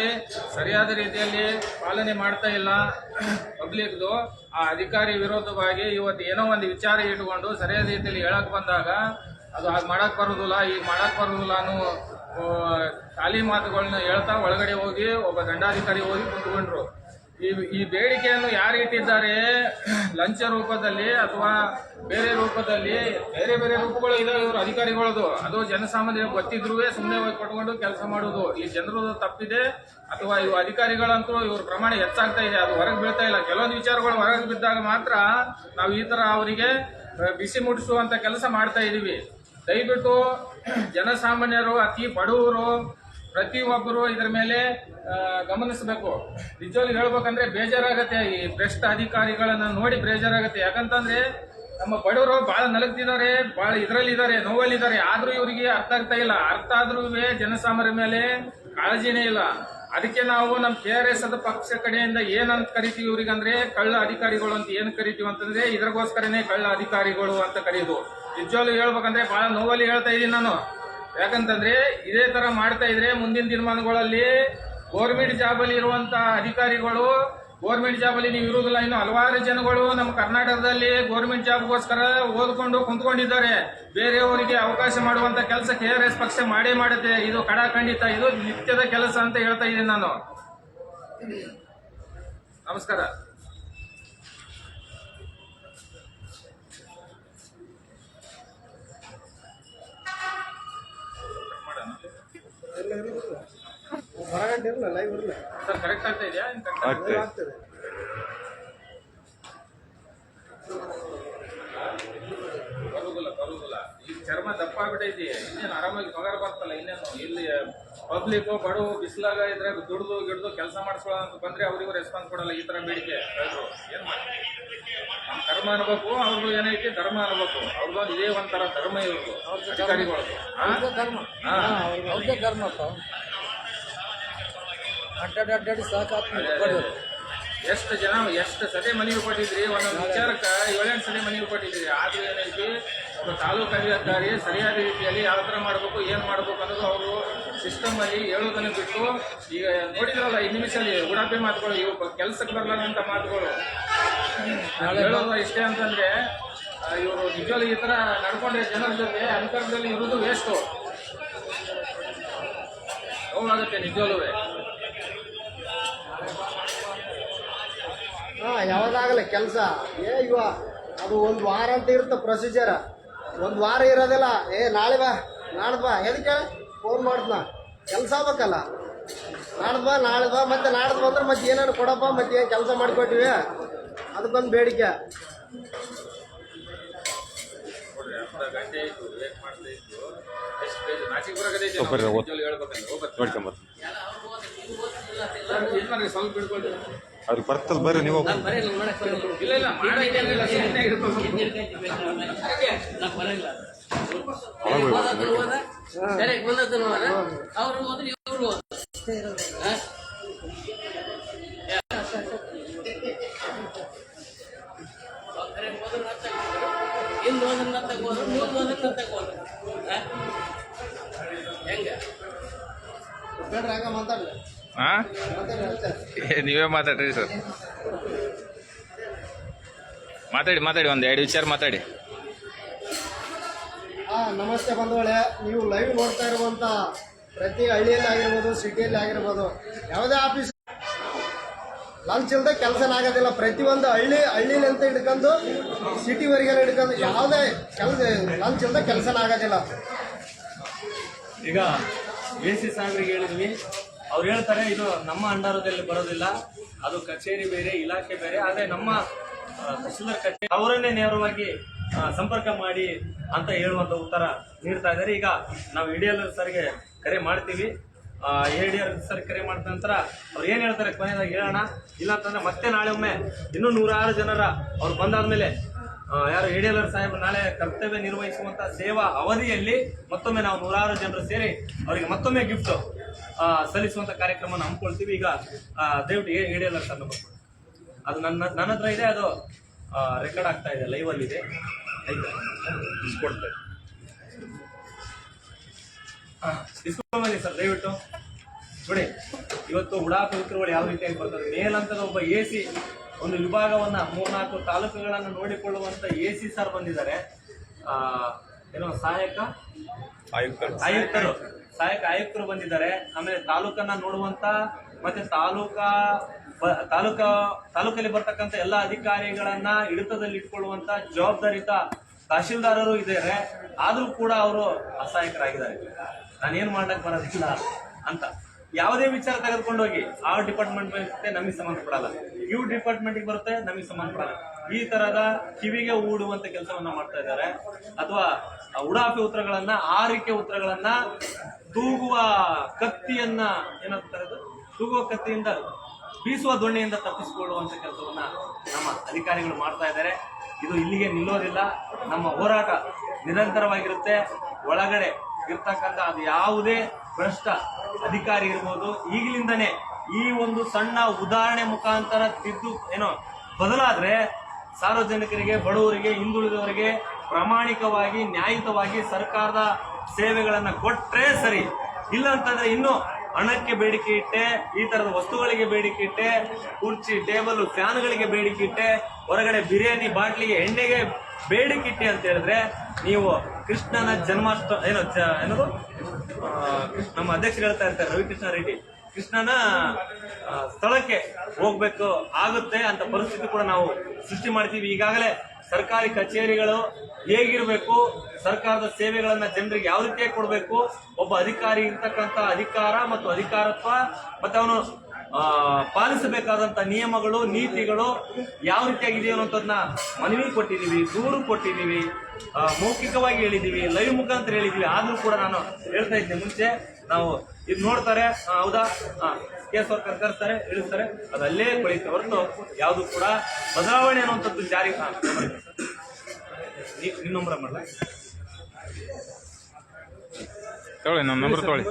ಸರಿಯಾದ ರೀತಿಯಲ್ಲಿ ಪಾಲನೆ ಮಾಡ್ತಾ ಇಲ್ಲ ಪಬ್ಲಿಕ್ದು, ಆ ಅಧಿಕಾರಿ ವಿರೋಧವಾಗಿ ಇವತ್ತು ಏನೋ ಒಂದು ವಿಚಾರ ಇಟ್ಕೊಂಡು ಸರಿಯಾದ ರೀತಿಯಲ್ಲಿ ಹೇಳಕ್ ಬಂದಾಗ ಅದು ಹಾಗೆ ಮಾಡಕ್ ಬರೋದಿಲ್ಲ, ಈಗ ಮಾಡಕ್ ಬರೋದಿಲ್ಲ ಅನ್ನೋ ಖಾಲಿ ಮಾತುಗಳನ್ನ ಹೇಳ್ತಾ ಒಳಗಡೆ ಹೋಗಿ ಒಬ್ಬ ದಂಡಾಧಿಕಾರಿ ಹೋಗಿ ಕುಂತ್ಕೊಂಡ್ರು. ಈ ಬೇಡಿಕೆಯನ್ನು ಯಾರು ಇಟ್ಟಿದ್ದಾರೆ, ಲಂಚ ರೂಪದಲ್ಲಿ ಅಥವಾ ಬೇರೆ ರೂಪದಲ್ಲಿ, ಬೇರೆ ಬೇರೆ ರೂಪಗಳು ಇದಾವೆ ಇವರು ಅಧಿಕಾರಿಗಳದು. ಅದು ಜನಸಾಮಾನ್ಯರಿಗೆ ಗೊತ್ತಿದ್ರೂ ಸುಮ್ಮನೆ ಹೋಗಿ ಕೊಟ್ಕೊಂಡು ಕೆಲಸ ಮಾಡೋದು. ಈ ಜನರು ತಪ್ಪಿದೆ ಅಥವಾ ಇವು ಅಧಿಕಾರಿಗಳಂತೂ ಇವ್ರ ಪ್ರಮಾಣ ಹೆಚ್ಚಾಗ್ತಾ ಇದೆ, ಅದು ಹೊರಗೆ ಬೀಳ್ತಾ ಇಲ್ಲ. ಕೆಲವೊಂದು ವಿಚಾರಗಳು ಹೊರಗೆ ಬಿದ್ದಾಗ ಮಾತ್ರ ನಾವು ಈ ತರ ಅವರಿಗೆ ಬಿಸಿ ಮುಟ್ಟಿಸುವಂತ ಕೆಲಸ ಮಾಡ್ತಾ ಇದೀವಿ. ದಯವಿಟ್ಟು ಜನಸಾಮಾನ್ಯರು, ಅತಿ ಬಡವರು ಪ್ರತಿಯೊಬ್ಬರು ಇದರ ಮೇಲೆ ಗಮನಿಸಬೇಕು. ನಿಜವಾಗ್ಲೂ ಹೇಳ್ಬೇಕಂದ್ರೆ ಬೇಜಾರಾಗತ್ತೆ, ಈ ಭ್ರಷ್ಟ ಅಧಿಕಾರಿಗಳನ್ನ ನೋಡಿ ಬೇಜಾರಾಗತ್ತೆ. ಯಾಕಂತಂದ್ರೆ ನಮ್ಮ ಬಡವರು ಬಹಳ ನಲಗ್ತಿದ್ದಾರೆ, ಬಹಳ ಇದರಲ್ಲಿದ್ದಾರೆ, ನೋವಲ್ಲಿದ್ದಾರೆ. ಆದ್ರೂ ಇವರಿಗೆ ಅರ್ಥ ಆಗ್ತಾ ಇಲ್ಲ. ಅರ್ಥ ಆದ್ರೂ ಜನಸಾಮಾನ್ಯರ ಮೇಲೆ ಕಾಳಜಿನೇ ಇಲ್ಲ. ಅದಕ್ಕೆ ನಾವು ನಮ್ಮ KRS ಪಕ್ಷ ಕಡೆಯಿಂದ ಏನಂತ ಕರಿತೀವಿ ಇವ್ರಿಗಂದ್ರೆ ಕಳ್ಳ ಅಧಿಕಾರಿಗಳು ಅಂತ ಏನ್ ಕರಿತೀವಿ ಅಂತಂದ್ರೆ ಇದ್ರಗೋಸ್ಕರನೇ ಕಳ್ಳ ಅಧಿಕಾರಿಗಳು ಅಂತ ಕರೆಯೋದು. ನಿಜವಾಗ್ಲೂ ಹೇಳ್ಬೇಕಂದ್ರೆ ಬಹಳ ನೋವಲ್ಲಿ ಹೇಳ್ತಾ ಇದೀನಿ ನಾನು. ಯಾಕಂತಂದ್ರೆ ಇದೇ ತರ ಮಾಡ್ತಾ ಇದ್ರೆ ಮುಂದಿನ ದಿನಮಾನಗಳಲ್ಲಿ ಗೌರ್ಮೆಂಟ್ ಜಾಬ್ ಅಲ್ಲಿ ಇರುವಂತ ಅಧಿಕಾರಿಗಳು ಗೌರ್ಮೆಂಟ್ ಜಾಬ್ ಅಲ್ಲಿ ನೀವು ಇರುವುದಿಲ್ಲ. ಇನ್ನು ಹಲವಾರು ಜನಗಳು ನಮ್ಮ ಕರ್ನಾಟಕದಲ್ಲಿ ಗೌರ್ಮೆಂಟ್ ಜಾಬ್ಗೋಸ್ಕರ ಓದ್ಕೊಂಡು ಕುಂತ್ಕೊಂಡಿದ್ದಾರೆ. ಬೇರೆಯವರಿಗೆ ಅವಕಾಶ ಮಾಡುವಂತ ಕೆಲಸ KRS ಪಕ್ಷ ಮಾಡೇ ಮಾಡುತ್ತೆ. ಇದು ಖಂಡಿತ, ಇದು ನಿತ್ಯದ ಕೆಲಸ ಅಂತ ಹೇಳ್ತಾ ಇದ್ದೀನಿ ನಾನು. ನಮಸ್ಕಾರ. ಹೊರಗಂಟಿರಲ್ಲ, ಲೈವ್ ಇರಲ್ಲ ಸರ್, ಕರೆಕ್ಟ್ ಆಗ್ತಾ ಇದೆಯಾ? ಆಗ್ತದೆ. ಬರುದಿಲ್ಲ. ಈಗ ಚರ್ಮ ದಪ್ಪ ಆಗ್ಬಿಟ್ಟೈತಿ. ಇನ್ನೇನು ಆರಾಮಾಗಿ ಪಗಾರ ಬರ್ತಲ್ಲ. ಇನ್ನೇನು ಇಲ್ಲಿ ಪಬ್ಲಿಕ್ ಬಡವು ಬಿಸಿಲಾಗ ಇದ್ರೆ ದುಡ್ದು ಗಿಡ್ದು ಕೆಲಸ ಮಾಡಿಸ್ಕೊಳ್ಳೋ ಅಂತ ಬಂದ್ರೆ ಅವ್ರಿಗೂ ರೆಸ್ಪಾನ್ಸ್ ಕೊಡಲ್ಲ. ಈ ತರ ಬೇಡಿಕೆ ಏನ್ ಮಾಡಿ ನಮ್ಮ ಕರ್ಮ ಅನ್ಬೇಕು, ಅವ್ರದ್ದು ಏನೈತಿ ಧರ್ಮ ಅನ್ಬೇಕು. ಅವ್ರದ್ದು ಇದೇ ಒಂಥರ ಧರ್ಮ ಇವ್ರದ್ದು ಅಧಿಕಾರಿಗಳದ್ದು. ಅಡ್ಡಾಡಿ ಸಾಕಾಗ್ತದೆ. ಎಷ್ಟು ಜನ ಎಷ್ಟು ಸತಿ ಮನವಿ ಕೊಟ್ಟಿದ್ರಿ, ಒಂದೊಂದು ವಿಚಾರಕ್ಕೆ 7-8 ಸತಿ ಮನವಿ ಕೊಟ್ಟಿದ್ರಿ. ಆದ್ರೂ ಏನೈತಿ, ಒಬ್ಬ ತಾಲೂಕು ಅಧಿಕಾರಿ ಸರಿಯಾದ ರೀತಿಯಲ್ಲಿ ಯಾವ ಥರ ಮಾಡಬೇಕು, ಏನು ಮಾಡಬೇಕು ಅನ್ನೋದು ಅವರು ಸಿಸ್ಟಮ್ ಅಲ್ಲಿ ಹೇಳೋದನ್ನು ಬಿಟ್ಟು ಈಗ ನೋಡಿದ್ರಲ್ಲ 5 ನಿಮಿಷದಲ್ಲಿ ಉಡಾಪೆ ಮಾತುಗಳು, ಇವು ಕೆಲಸಕ್ಕೆ ಬರಲಾರಂತ ಮಾತುಗಳು ಹೇಳೋದು. ಇಷ್ಟೇ ಅಂತಂದ್ರೆ ಇವರು ನಿಜವಾಗ್ಲೂ ಈ ಥರ ನಡ್ಕೊಂಡ್ರೆ ಜನರ ಜೊತೆ ಅಧಿಕಾರದಲ್ಲಿ ಇರೋದು ವೇಸ್ಟು. ನೋವಾಗುತ್ತೆ ನಿಜವಾಗ್ಲೂ. ಯಾವ್ದಾಗಲಿ ಕೆಲಸ ಇವ ಅದು ಒಂದು ವಾರ ಅಂತ ಇರುತ್ತೆ ಪ್ರೊಸೀಜರ್. ಒಂದು ವಾರ ಇರೋದಿಲ್ಲ. ನಾಳೆ ಬಾ ನಾಡ್ದು ಬಾ, ಎದಕ್ಕೆ ಫೋನ್ ಮಾಡ್ದ ಕೆಲಸ ಆಗ್ಬೇಕಲ್ಲ. ನಾಳೆ ಬಾ ಮತ್ತೆ ನಾಡ್ದು ಬಂದ್ರೆ ಮತ್ತೆ ಏನಾರು ಕೊಡಪ್ಪ, ಮತ್ತೆ ಏನು ಕೆಲಸ ಮಾಡಿಕೊಟ್ಟಿವಿ, ಅದಕ್ಕೊಂದು ಬೇಡಿಕೆ. ಸ್ವಲ್ಪ ಬಿಡ್ಕೊಳ್ತೀವಿ. ಅವ್ರಿಗೆ ಬರ್ತದ ಬರ್ರಿ ನೀವು. ಇಲ್ಲ ಮಾಡಕ್ಕೇನಿಲ್ಲ, ಸುಮ್ಮನೆ ಮಾತಾಡ್ಲಿ. ನೀವೇ ಮಾತಾಡ್ರಿ ಸರ್. ಮಾತಾಡಿ ಒಂದು 2 ವಿಚಾರ ಮಾತಾಡಿ. ನಮಸ್ತೆ ಬಂಧುಗಳೇ, ನೀವು ಲೈವ್ ನೋಡ್ತಾ ಇರುವಂಥ ಪ್ರತಿ ಹಳ್ಳಿಯಲ್ಲಿ ಆಗಿರ್ಬೋದು, ಸಿಟಿಯಲ್ಲಿ ಆಗಿರ್ಬೋದು, ಯಾವುದೇ ಆಫೀಸ್ ಲಂಚ್ ಇಲ್ಲದೆ ಕೆಲಸನ ಆಗೋದಿಲ್ಲ. ಪ್ರತಿಯೊಂದು ಹಳ್ಳಿಲಿಂದ ಹಿಡ್ಕೊಂಡು ಸಿಟಿವರೆಗೆ ಹಿಡ್ಕೊಂಡು ಯಾವುದೇ ಲಂಚ್ ಇಲ್ಲದೆ ಕೆಲಸನ ಆಗೋದಿಲ್ಲ. ಈಗ AC ಸಾಹೇಬ್ರಿಗೆ ಹೇಳಿದ್ವಿ, ಅವ್ರು ಹೇಳ್ತಾರೆ ಇದು ನಮ್ಮ ಅಂಡರದಲ್ಲಿ ಬರೋದಿಲ್ಲ, ಅದು ಕಚೇರಿ ಬೇರೆ, ಇಲಾಖೆ ಬೇರೆ. ಆದರೆ ನಮ್ಮ ತಹಸೀಲ್ದಾರ್ ಕಚೇರಿ ಅವರನ್ನೇ ನೇರವಾಗಿ ಸಂಪರ್ಕ ಮಾಡಿ ಅಂತ ಹೇಳುವಂತ ಉತ್ತರ ನೀಡ್ತಾ ಇದ್ದಾರೆ. ಈಗ ನಾವು ADL ಸರ್ಗೆ ಕರೆ ಮಾಡ್ತೀವಿ. ADL ಸರ್ ಕರೆ ಮಾಡಿದ ನಂತರ ಅವ್ರು ಏನು ಹೇಳ್ತಾರೆ ಕೊನೆಯದಾಗಿ ಹೇಳೋಣ. ಇಲ್ಲ ಅಂತಂದ್ರೆ ಮತ್ತೆ ನಾಳೆ ಒಮ್ಮೆ ಇನ್ನೂ 106 ಜನರ ಅವ್ರು ಬಂದಾದ್ಮೇಲೆ ಯಾರು ADL ಸಾಹೇಬ್ ನಾಳೆ ಕರ್ತವ್ಯ ನಿರ್ವಹಿಸುವಂತ ಸೇವಾ ಅವಧಿಯಲ್ಲಿ ಮತ್ತೊಮ್ಮೆ ನಾವು 106 ಜನರು ಸೇರಿ ಅವರಿಗೆ ಮತ್ತೊಮ್ಮೆ ಗಿಫ್ಟ್ ಸಲ್ಲಿಸುವಂತ ಕಾರ್ಯಕ್ರಮ ಹಮ್ಮಿಕೊಳ್ತೀವಿ. ಈಗ ದಯವಿಟ್ಟು ADL ಸರ್ ಅದು ನನ್ನ ಹತ್ರ ಇದೆ, ಅದು ರೆಕಾರ್ಡ್ ಆಗ್ತಾ ಇದೆ, ಲೈವ್ ಅಲ್ಲಿ ಇದೆ. ಇಸ್ಕೊಂಬನ್ನಿ ಸರ್ ದಯವಿಟ್ಟು. ನೋಡಿ, ಇವತ್ತು ಉಡಾಪವಿತ್ರಗಳು ಯಾವ ರೀತಿಯಾಗಿ ಬರ್ತದೆ. ಮೇಲಂತದ ಒಬ್ಬ AC ಒಂದು ವಿಭಾಗವನ್ನ 3-4 ತಾಲೂಕುಗಳನ್ನು ನೋಡಿಕೊಳ್ಳುವಂತ AC ಸರ್ ಬಂದಿದ್ದಾರೆ. ಏನೋ ಸಹಾಯಕ ಆಯುಕ್ತರು ಬಂದಿದ್ದಾರೆ. ಆಮೇಲೆ ತಾಲೂಕನ್ನ ನೋಡುವಂತ ಮತ್ತೆ ತಾಲೂಕಲ್ಲಿ ಬರ್ತಕ್ಕಂಥ ಎಲ್ಲ ಅಧಿಕಾರಿಗಳನ್ನ ಹಿಡಿತದಲ್ಲಿ ಇಟ್ಕೊಳ್ಳುವಂತ ಜವಾಬ್ದಾರಿತ ತಹಶೀಲ್ದಾರರು ಇದ್ದಾರೆ. ಆದ್ರೂ ಕೂಡ ಅವರು ಅಸಹಾಯಕರಾಗಿದ್ದಾರೆ. ನಾನೇನ್ ಮಾಡಕ್ ಬರೋದಿಲ್ಲ ಅಂತ ಯಾವುದೇ ವಿಚಾರ ತೆಗೆದುಕೊಂಡೋಗಿ ಆ ಡಿಪಾರ್ಟ್ಮೆಂಟ್ ಬರುತ್ತೆ, ನಮಗೆ ಸಂಬಂಧಪಡಲ್ಲ. ಇವ್ ಡಿಪಾರ್ಟ್ಮೆಂಟ್ಗೆ ಬರುತ್ತೆ, ನಮಗೆ ಸಂಬಂಧಪಡಲ್ಲ. ಈ ತರದ ಕಿವಿಗೆ ಊಡುವಂತ ಕೆಲಸವನ್ನ ಮಾಡ್ತಾ ಇದ್ದಾರೆ. ಅಥವಾ ಉಡಾಫೆ ಉತ್ತರಗಳನ್ನ, ಆರಿಕೆ ಉತ್ತರಗಳನ್ನ ತೂಗುವ ಕತ್ತಿಯನ್ನ ಏನಂತಾರೆ, ತೂಗುವ ಕತ್ತಿಯಿಂದ ಬೀಸುವ ದೊಣ್ಣೆಯಿಂದ ತಪ್ಪಿಸಿಕೊಳ್ಳುವಂತ ಕೆಲಸವನ್ನ ನಮ್ಮ ಅಧಿಕಾರಿಗಳು ಮಾಡ್ತಾ ಇದ್ದಾರೆ. ಇದು ಇಲ್ಲಿಗೆ ನಿಲ್ಲೋದಿಲ್ಲ. ನಮ್ಮ ಹೋರಾಟ ನಿರಂತರವಾಗಿರುತ್ತೆ. ಒಳಗಡೆ ಇರ್ತಕ್ಕಂಥ ಅದು ಯಾವುದೇ ಭ್ರಷ್ಟ ಅಧಿಕಾರಿ ಇರ್ಬೋದು, ಈಗಲಿಂದನೇ ಈ ಒಂದು ಸಣ್ಣ ಉದಾಹರಣೆ ಮುಖಾಂತರ ಬದಲಾದ್ರೆ ಸಾರ್ವಜನಿಕರಿಗೆ, ಬಡವರಿಗೆ, ಹಿಂದುಳಿದವರಿಗೆ ಪ್ರಾಮಾಣಿಕವಾಗಿ, ನ್ಯಾಯಯುತವಾಗಿ ಸರ್ಕಾರದ ಸೇವೆಗಳನ್ನ ಕೊಟ್ರೆ ಸರಿ. ಇಲ್ಲ ಅಂತಂದ್ರೆ ಇನ್ನು ಹಣಕ್ಕೆ ಬೇಡಿಕೆ ಇಟ್ಟೆ, ಈ ತರದ ವಸ್ತುಗಳಿಗೆ ಬೇಡಿಕೆ ಇಟ್ಟೆ, ಕುರ್ಚಿ, ಟೇಬಲ್, ಫ್ಯಾನ್ಗಳಿಗೆ ಬೇಡಿಕೆ ಇಟ್ಟೆ, ಹೊರಗಡೆ ಬಿರಿಯಾನಿ ಬಾಟ್ಲಿಗೆ, ಎಣ್ಣೆಗೆ ಬೇಡಿಕೆ ಇಟ್ಟೆ ಅಂತ ಹೇಳಿದ್ರೆ ನೀವು ಕೃಷ್ಣನ ಏನದು ನಮ್ಮ ಅಧ್ಯಕ್ಷರು ಹೇಳ್ತಾ ಇರ್ತಾರೆ, ರವಿಕೃಷ್ಣ ರೆಡ್ಡಿ, ಕೃಷ್ಣನ ಸ್ಥಳಕ್ಕೆ ಹೋಗ್ಬೇಕು ಆಗುತ್ತೆ ಅಂತ ಪರಿಸ್ಥಿತಿ ಕೂಡ ನಾವು ಸೃಷ್ಟಿ ಮಾಡ್ತೀವಿ. ಈಗಾಗಲೇ ಸರ್ಕಾರಿ ಕಚೇರಿಗಳು ಹೇಗಿರಬೇಕು, ಸರ್ಕಾರದ ಸೇವೆಗಳನ್ನ ಜನರಿಗೆ ಯಾವ ರೀತಿಯಾಗಿ ಕೊಡಬೇಕು, ಒಬ್ಬ ಅಧಿಕಾರಿ ಇರ್ತಕ್ಕಂಥ ಅಧಿಕಾರ ಮತ್ತು ಅಧಿಕಾರತ್ವ ಮತ್ತೆ ಅವನು ಪಾಲಿಸಬೇಕಾದಂತ ನಿಯಮಗಳು, ನೀತಿಗಳು ಯಾವ ರೀತಿಯಾಗಿದೆಯೋ ಅನ್ನೋದನ್ನ ಮನವಿ ಕೊಟ್ಟಿದ್ದೀವಿ, ದೂರು ಕೊಟ್ಟಿದ್ದೀವಿ, ಮೌಖಿಕವಾಗಿ ಹೇಳಿದ್ದೀವಿ, ಲೈವ್ ಮುಖಾಂತರ ಹೇಳಿದ್ದೀವಿ. ಆದ್ರೂ ಕೂಡ ನಾನು ಹೇಳ್ತಾ ಇದ್ದೆ ಮುಂಚೆ, ನಾವು ಇದು ನೋಡ್ತಾರೆ, ಹೌದಾ, ಕೇಸ್ ವರ್ಕರ್ ಕರ್ತಾರೆ, ಇಳಿಸ್ತಾರೆ, ಅದು ಅಲ್ಲೇ ಕೊಳಿತೆ ಹೊರತು ಯಾವುದು ಕೂಡ ಬದಲಾವಣೆ ಅನ್ನುವಂಥದ್ದು ಜಾರಿ. ನಿಮ್ಮ ನಂಬರ್ ಮಾಡಲ ತೊಗೊಳ್ಳಿ, ನಮ್ಮ ನಂಬರ್ ತೊಗೊಳ್ಳಿ.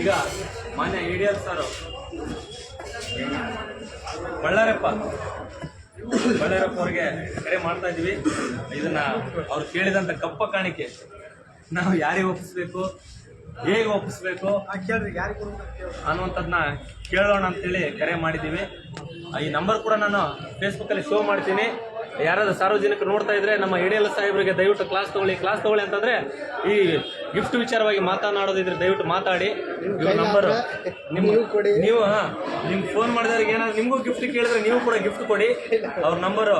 ಈಗ ಮಾನ್ಯ ADL ಸರ್ ಬಳ್ಳಾರಪ್ಪ ಅವ್ರಿಗೆ ಕರೆ ಮಾಡ್ತಾ ಇದ್ವಿ. ಇದನ್ನ ಅವ್ರು ಕೇಳಿದಂತ ಕಪ್ಪ ಕಾಣಿಕೆ ನಾವು ಯಾರಿಗೆ ಒಪ್ಪಿಸ್ಬೇಕು, ಹೇಗೆ ಒಪ್ಪಿಸ್ಬೇಕು ಅನ್ನುವಂಥದ್ದನ್ನ ಕೇಳೋಣ ಅಂತೇಳಿ ಕರೆ ಮಾಡಿದ್ದೀವಿ. ಈ ನಂಬರ್ ಕೂಡ ನಾನು ಫೇಸ್ಬುಕ್ಕಲ್ಲಿ ಶೋ ಮಾಡ್ತೀನಿ. ಯಾರಾದ್ರೂ ಸಾರ್ವಜನಿಕರು ನೋಡ್ತಾ ಇದ್ರೆ ನಮ್ಮ ADL ಸಾಹೇಬರಿಗೆ ದಯವಿಟ್ಟು ಕ್ಲಾಸ್ ತಗೊಳ್ಳಿ ಅಂತಂದ್ರೆ ಈ ಗಿಫ್ಟ್ ವಿಚಾರವಾಗಿ ಮಾತನಾಡೋದಿದ್ರೆ ದಯವಿಟ್ಟು ಮಾತಾಡಿ. ನಂಬರ್ ನೀವು ನಿಮ್ಗೆ ಫೋನ್ ಮಾಡಿದವ್ರಿಗೆ ಏನಾದ್ರು ನಿಮಗೂ ಗಿಫ್ಟ್ ಕೇಳಿದ್ರೆ ನೀವು ಕೂಡ ಗಿಫ್ಟ್ ಕೊಡಿ. ಅವ್ರ ನಂಬರ್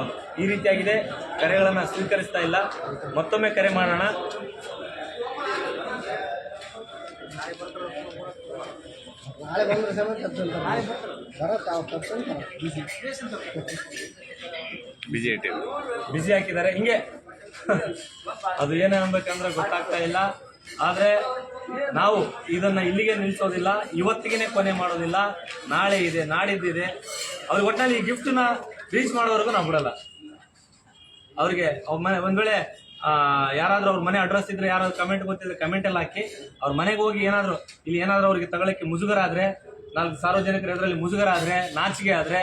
ಈ ರೀತಿಯಾಗಿದೆ. ಕರೆಗಳನ್ನ ಸ್ವೀಕರಿಸ್ತಾ ಇಲ್ಲ. ಮತ್ತೊಮ್ಮೆ ಕರೆ ಮಾಡೋಣ. ನಾಳೆ ಬಂದ್ರೆ ಬಿಸಿ ಹಾಕಿದ್ದಾರೆ. ಹಿಂಗೆ ಅದು ಏನೇ ಅನ್ಬೇಕಂದ್ರೆ ಗೊತ್ತಾಗ್ತಾ ಇಲ್ಲ. ಆದ್ರೆ ನಾವು ಇದನ್ನ ಇಲ್ಲಿಗೆ ನಿಲ್ಸೋದಿಲ್ಲ, ಇವತ್ತಿಗೆ ಕೊನೆ ಮಾಡೋದಿಲ್ಲ. ನಾಳೆ ಇದೆ, ನಾಡಿದ್ದಿದೆ. ಅವ್ರಿಗೆ ಒಟ್ಟಿನಲ್ಲಿ ಈ ಗಿಫ್ಟ್ನ ರೀಚ್ ಮಾಡೋವರೆಗೂ ನಾವು ಬಿಡಲ್ಲ. ಅವ್ರಿಗೆ ಒಂದ್ ವೇಳೆ ಯಾರಾದ್ರೂ ಅವ್ರ ಮನೆ ಅಡ್ರೆಸ್ ಇದ್ರೆ, ಯಾರಾದ್ರೂ ಕಮೆಂಟ್ ಗೊತ್ತಿದ್ರೆ ಕಮೆಂಟ್ ಎಲ್ಲ ಹಾಕಿ. ಅವ್ರ ಮನೆಗೆ ಹೋಗಿ ಇಲ್ಲಿ ಏನಾದ್ರೂ ಅವ್ರಿಗೆ ತಗೊಳ್ಳಕ್ಕೆ ಮುಜುಗರ ಆದ್ರೆ, 4 ಸಾರ್ವಜನಿಕರ ಎದುರಲ್ಲಿ ಮುಜುಗರ ಆದ್ರೆ, ನಾಚಿಕೆ ಆದ್ರೆ,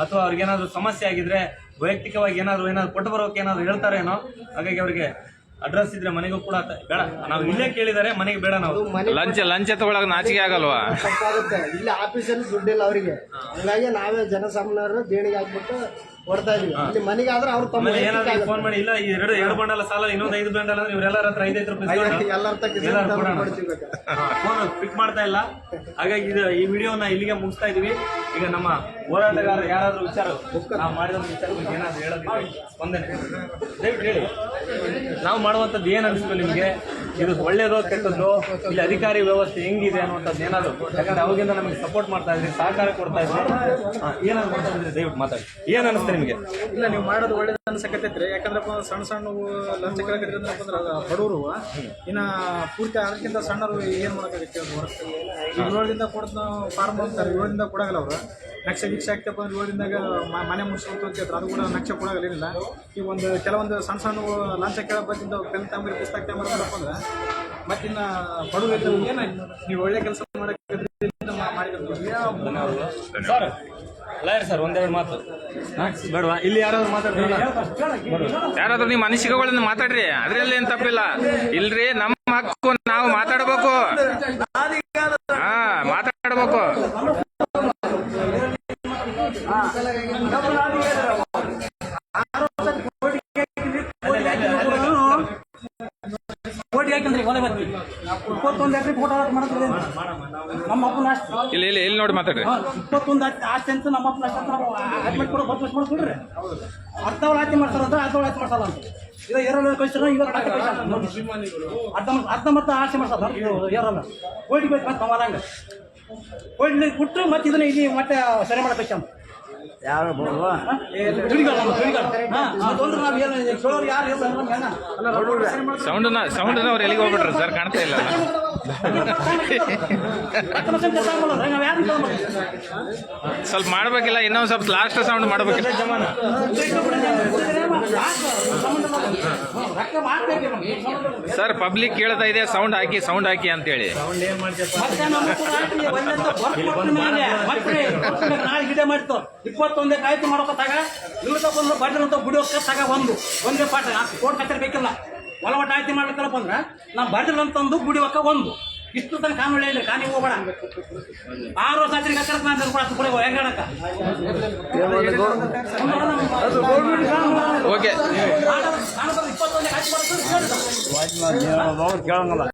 ಅಥವಾ ಅವ್ರಿಗೇನಾದ್ರೂ ಸಮಸ್ಯೆ ಆಗಿದ್ರೆ ವೈಯಕ್ತಿಕವಾಗಿ ಏನಾದ್ರು ಕೊಟ್ಟು ಬರೋಕೆ ಏನಾದ್ರು ಹೇಳ್ತಾರೇನೋ. ಹಾಗಾಗಿ ಅವ್ರಿಗೆ ಅಡ್ರೆಸ್ ಇದ್ರೆ ಮನೆಗೂ ಕೂಡ ಬೇಡ, ನಾವು ಇಲ್ಲೇ ಕೇಳಿದರೆ ಮನೆಗೆ ಬೇಡ. ನಾವು ಲಂಚ ತಗೊಳಕ್ ನಾಚಿಕೆ ಆಗಲ್ವಾ? ತಪ್ಪಾಗುತ್ತೆ. ಇಲ್ಲಿ ಆಫೀಸಲ್ಲಿ ದುಡ್ಡಿಲ್ಲ ಅವರಿಗೆ, ಹಂಗಾಗಿ ನಾವೇ ಜನಸಾಮಾನ್ಯರು ದೇಣಿಗೆ ಹಾಕ್ಬಿಟ್ಟು ಕೊಡ್ತಾ ಇದೀವಿ. ಇಲ್ಲಿ ಮನೆಗೆ ಆದ್ರೆ ಅವ್ರು ತಮ್ಮ ಏನಾದ್ರು ಫೋನ್ ಮಾಡಿ, ಇಲ್ಲ ಎರಡು ಬಂಡಲ ಸಾಲ ಇನ್ನೊಂದು 5 ಬಂಡಲ್ ಅಂದ್ರೆ ಇವರೆಲ್ಲರ ಹತ್ರ 5 ರೂಪಾಯಿ ಫೋನ್ ಪಿಕ್ ಮಾಡ್ತಾ ಇಲ್ಲ. ಹಾಗಾಗಿ ಈ ವಿಡಿಯೋನ ಇಲ್ಲಿಗೆ ಮುಗಿಸ್ತಾ ಇದೀವಿ. ಈಗ ನಮ್ಮ ಹೋರಾಟಗಾರರು ಯಾರಾದ್ರೂ ವಿಚಾರ ನಾವು ಮಾಡಿದ ವಿಚಾರ ಬಗ್ಗೆ ಏನಾದ್ರು ಹೇಳೋದಿಲ್ಲ, ಸ್ಪಂದನೆ ದಯವಿಟ್ಟು ಹೇಳಿ. ನಾವು ಮಾಡುವಂಥದ್ದು ಏನು ಅನಿಸ್ತು ನಿಮಗೆ? ಇದು ಒಳ್ಳೇದೋ ಕೆಟ್ಟದ್ದು, ಇಲ್ಲಿ ಅಧಿಕಾರಿ ವ್ಯವಸ್ಥೆ ಹೆಂಗಿದೆ ಅನ್ನುವಂಥದ್ದು ಏನಾದ್ರು, ಯಾಕಂದ್ರೆ ಅವಾಗಿಂದ ನಮಗೆ ಸಪೋರ್ಟ್ ಮಾಡ್ತಾ ಇದ್ರಿ, ಸಹಕಾರ ಕೊಡ್ತಾ ಇದ್ರಿ, ಏನಾದ್ರು ಮಾಡ್ತಾ ಇದ್ರಿ, ದಯವಿಟ್ಟು ಮಾತಾಡಿ. ಏನು ಅನಿಸ್ತೆ ನಿಮಗೆ? ಇಲ್ಲ, ನೀವು ಮಾಡೋದು ಒಳ್ಳೇದು ಅನ್ಸಕತ್ತೈತ್ರಿ. ಯಾಕಂದ್ರಪ್ಪ ಸಣ್ಣ ಲಂಚ ಕೆಳಗಟ್ಟಿದ್ರೆ ಬಡವರು ಇನ್ನ ಪೂರ್ತಿ ಅದಕ್ಕಿಂತ ಸಣ್ಣರು ಏನು ಮಾಡೋಕ್ಕಾಗತ್ತೆ? ಏಳರಿಂದ ಕೊಡ್ತ ಫಾರ್ಮ್ ಅಂತಾರೆ, 7ರಿಂದ ಕೊಡಾಗಲ್ಲ ಅವರು. ನಕ್ಷೆ ಗಿಕ್ಷೆ ಆಗ್ತಪ್ಪ ಅಂದ್ರೆ 7ರಿಂದಾಗ ಮನೆ ಮುಗಿಸ್ಕೊಂತ ಅಂತ ಹೇಳ್ತಾರೆ, ಅದು ಕೂಡ ನಕ್ಷೆ ಕೊಡಾಗಲ್ಲ. ಏನಿಲ್ಲ, ಈಗ ಕೆಲವೊಂದು ಸಣ್ಣ ಲಂಚ ಕೇಳೋ ಬಂದಿದ್ದ ಪೆನ್ ತಾಂಬರಿ ಪುಸ್ತಕ ತಾಂಬರಪ್ಪ ಅಂದ್ರೆ ಮತ್ತಿನ್ನ ಬಡವರು ಏನು ನೀವು ಒಳ್ಳೆ ಕೆಲಸ ಮಾಡಕ್ಕೆ ಸರ್ ಲಾಯರ್ ಸರ್ ಒಂದೆರಡು ಮಾತು ಬೇಡವಾ? ಇಲ್ಲಿ ಯಾರಾದ್ರು ಮಾತಾಡ್ತಾರೆ? ಯಾರಾದ್ರೂ ನೀವು ಅನಿಸಿಕೆಗಳನ್ನ ಮಾತಾಡ್ರಿ, ಅದ್ರಲ್ಲಿ ಏನ್ ತಪ್ಪಿಲ್ಲ. ಇಲ್ರಿ, ನಮ್ಮ ಹಕ್ಕು, ನಾವು ಮಾತಾಡ್ಬೇಕು. ಹಾ, ಮಾತಾಡ್ಬೇಕು. ಕೋಟಿ ಹಾಕಂದ್ರೆ ಕೊಲೆ ಬರ್ತೀವಿ. 21 ಎಕರೆ ಫೋಟೋ ಮಾಡಿದ್ರೆ ನಮ್ಮ ಅಪ್ಪನ ಆಸ್ತಿ ಇಲ್ಲಿ ನೋಡಿ ಮಾತಾಡ್ರಿ. 21 ಆಸ್ತಿ ಅಂತ ನಮ್ಮ ಅಪ್ಪನ ಆಸ್ತಿ ಅಂತ ನಾವು ಅಡ್ಮಿಟ್ ಕೊಡೋ ಬಸ್ ಮಾಡ್ಕೊಡ್ರಿ. ಅರ್ಧವಳ ಆಸ್ತಿ ಮಾಡ್ತಾರಂತ, ಅರ್ಧವಳ ಆಸ್ತಿ ಮಾಡ್ಸಲ್ಲ ಅಂತ. ಇದು ಎರಡನೇ ಕಳಿಸ್ತಾರ, ಇವತ್ತು ಅರ್ಧಂಬರ್ಧ ಆಸ್ತಿ ಮಾಡ್ಸಲ್ಲ ಎರಡಲ್ಲ. ಕೋಟಿ ಬೇಕು ಮತ್ತೆ ನಾವಲ್ಲ, ಕೋಟಿ ಕೊಟ್ಟರು ಮತ್ತೆ ಇದನ್ನ ಇಲ್ಲಿ ಮತ್ತೆ ಸರಿ ಮಾಡಬೇಕು ಅಂತ ಯಾರು ಸೌಂಡ್ ಅವ್ರು ಎಲ್ಲಿಗೆ ಹೋಗ್ಬಿಟ್ರು ಸರ್? ಕಾಣ್ತಾ ಇಲ್ಲ. ಸ್ವಲ್ಪ ಮಾಡ್ಬೇಕಿಲ್ಲ, ಇನ್ನೊಂದು ಸ್ವಲ್ಪ ಲಾಸ್ಟ್ ಸೌಂಡ್ ಮಾಡ್ಬೇಕಿಲ್ಲ. ಸರ್ ಪಬ್ಲಿಕ್ ಕೇಳ್ತಾ ಇದೆ, ಸೌಂಡ್ ಹಾಕಿ ಅಂತೇಳಿ. ಗಿಡ ಮಾಡ್ತು 21 ಆಯ್ತು ಮಾಡೋಕತ್ತಾಗ ಇವ್ರದೊಂದು ಬಡ್ರಂತ ಬಿಡೋತ್ತಾಗ ಒಂದೇ ಪಾಠ ಕೋರ್ಟ್ ಕಟ್ಟರ್ ಬೇಕಿಲ್ಲ. ಒಳವಟ್ಟ ಆಯ್ತು ಮಾಡ್ಲಿಕ್ಕಲ್ಲಪ್ಪ ಅಂದ್ರೆ ನಾವು ಬಡ್ರಂತಂದು ಬಿಡುವಕ್ಕ ಒಂದು ಇಷ್ಟು ತನಕ ಕಾನೂನು ಹೇಳಿ ಕಾನಿ ಹೋಗ್ಬೇಡ. 6 ವರ್ಷ ಆಚರಿಗೆ ಕಟ್ಟಡ ಕೂಡ ಹೆಂಗಡಕ್ಕ ಓಕೆ 21 ಆಯ್ತು ಕೇಳಂಗಲ್ಲ.